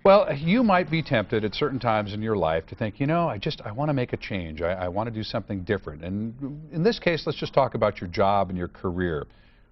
Well, you might be tempted at certain times in your life to think, you know, I want to make a change. I want to do something different. And in this case, let's just talk about your job and your career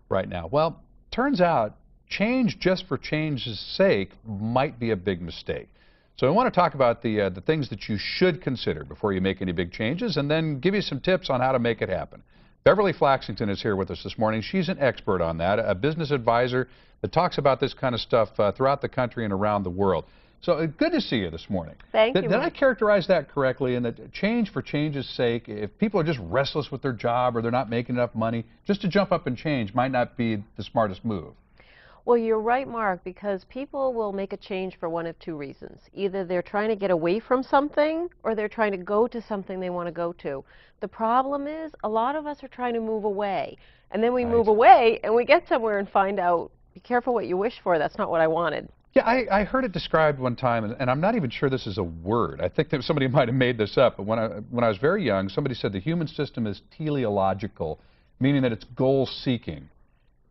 right now. Well, turns out change just for change's sake might be a big mistake. So I want to talk about the things that you should consider before you make any big changes, and then give you some tips on how to make it happen. Beverly Flaxington is here with us this morning. She's an expert on that, a business advisor that talks about this kind of stuff throughout the country and around the world. So good to see you this morning. Thank you. Did I characterize that correctly, in that change for change's sake, if people are just restless with their job or they're not making enough money, just to jump up and change might not be the smartest move? Well, you're right, Mark, because people will make a change for one of two reasons. Either they're trying to get away from something, or they're trying to go to something they want to go to. The problem is, a lot of us are trying to move away, and then we move away, and we get somewhere and find out, be careful what you wish for, that's not what I wanted. Yeah, I heard it described one time, and I'm not even sure this is a word. I think that somebody might have made this up, but when I was very young, somebody said the human system is teleological, meaning that it's goal-seeking.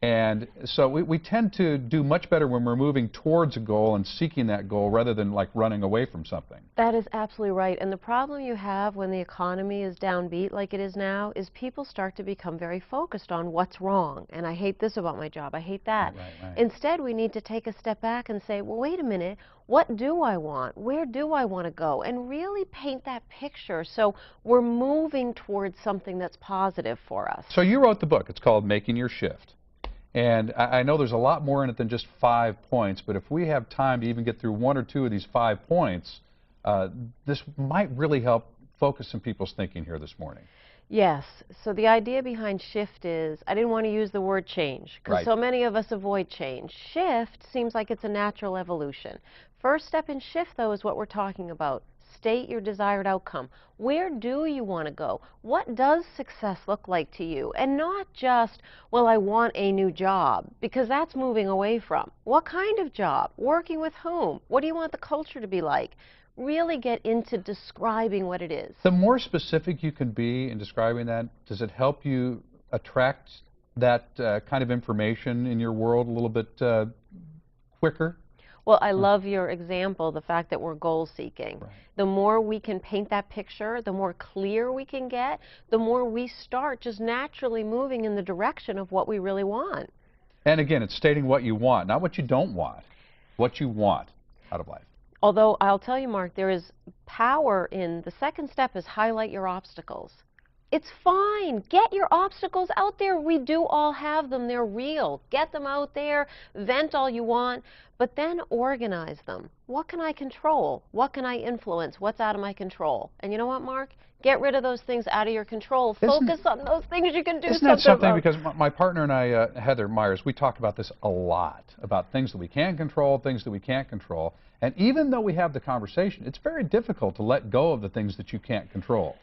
And so we tend to do much better when we're moving towards a goal and seeking that goal rather than like running away from something. That is absolutely right. And the problem you have when the economy is downbeat like it is now is people start to become very focused on what's wrong. And I hate this about my job. I hate that. Right. Instead, we need to take a step back and say, well, wait a minute. What do I want? Where do I want to go? And really paint that picture so we're moving towards something that's positive for us. So you wrote the book. It's called Making Your Shift. And I know there's a lot more in it than just 5 points, but if we have time to even get through 1 or 2 of these 5 points, this might really help focus some people's thinking here this morning. Yes. So the idea behind shift is, I didn't want to use the word change, because so many of us avoid change. Shift seems like it's a natural evolution. First step in shift, though, is what we're talking about. State your desired outcome. Where do you want to go? What does success look like to you? And not just, well, I want a new job, because that's moving away from. What kind of job? Working with whom? What do you want the culture to be like? Really get into describing what it is. The more specific you can be in describing that, does it help you attract that kind of information in your world a little bit quicker? Well, I love your example, the fact that we're goal-seeking. Right. The more we can paint that picture, the more clear we can get, the more we start just naturally moving in the direction of what we really want. And again, it's stating what you want, not what you don't want, what you want out of life. Although I'll tell you, Mark, there is power in the second step is highlight your obstacles. It's fine. Get your obstacles out there. We do all have them. They're real. Get them out there. Vent all you want. But then organize them. What can I control? What can I influence? What's out of my control? And you know what, Mark? Get rid of those things out of your control. Focus on those things you can do something about. Isn't that something? Because my partner and I, Heather Myers, we talk about this a lot, about things that we can control, things that we can't control. And even though we have the conversation, it's very difficult to let go of the things that you can't control.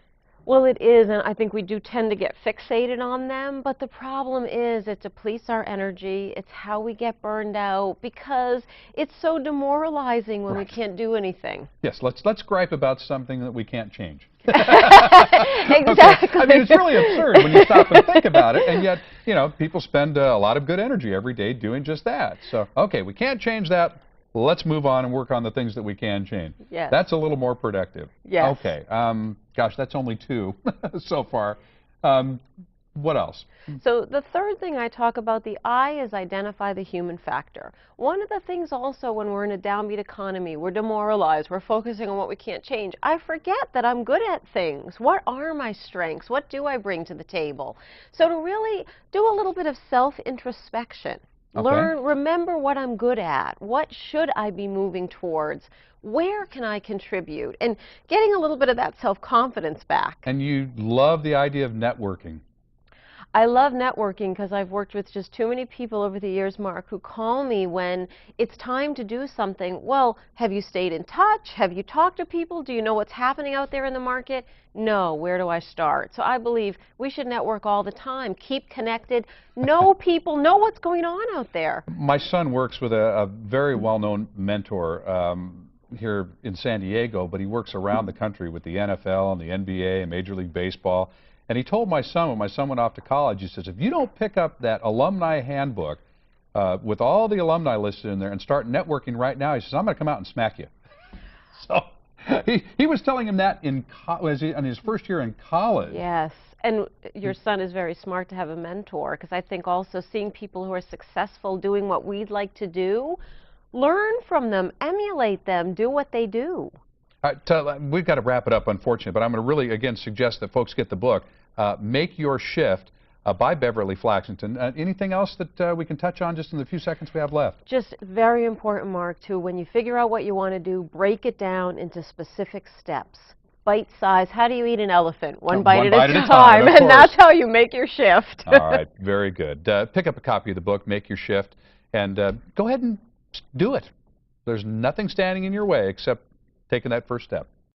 Well, it is, and I think we do tend to get fixated on them, but the problem is it depletes our energy. It's how we get burned out, because it's so demoralizing when we can't do anything. Yes, let's gripe about something that we can't change. Exactly. Okay. I mean, it's really absurd when you stop and think about it, and yet, you know, people spend a lot of good energy every day doing just that. So, okay, we can't change that. Let's move on and work on the things that we can change. Yes. That's a little more productive. Yes. Okay. Gosh, that's only 2 so far. What else? So the third thing I talk about, the I, is identify the human factor. One of the things also when we're in a downbeat economy, we're demoralized, we're focusing on what we can't change. I forget that I'm good at things. What are my strengths? What do I bring to the table? So to really do a little bit of self-introspection. Remember what I'm good at. What should I be moving towards? Where can I contribute? And getting a little bit of that self-confidence back. And you love the idea of networking. I love networking because I've worked with just too many people over the years, Mark, who call me when it's time to do something. Well, have you stayed in touch? Have you talked to people? Do you know what's happening out there in the market? No. Where do I start? So I believe we should network all the time. Keep connected. Know people. Know what's going on out there. My son works with a very well-known mentor here in San Diego, but he works around the country with the NFL and the NBA and Major League Baseball. And he told my son, when my son went off to college, he says, if you don't pick up that alumni handbook, with all the alumni listed in there and start networking right now. He says, I'm going to come out and smack you. So he was telling him that in his first year in college. Yes. And your son is very smart to have a mentor, because I think also seeing people who are successful doing what we'd like to do, learn from them, emulate them, do what they do. We've got to wrap it up, unfortunately, but I'm going to really, again, suggest that folks get the book, Make Your Shift, by Beverly Flaxington. Anything else that we can touch on just in the few seconds we have left? Just very important, Mark, too, when you figure out what you want to do, break it down into specific steps. Bite size. How do you eat an elephant? One bite at a time. And that's how you make your shift. All right. Very good. Pick up a copy of the book, Make Your Shift, and go ahead and do it. There's nothing standing in your way except taking that first step.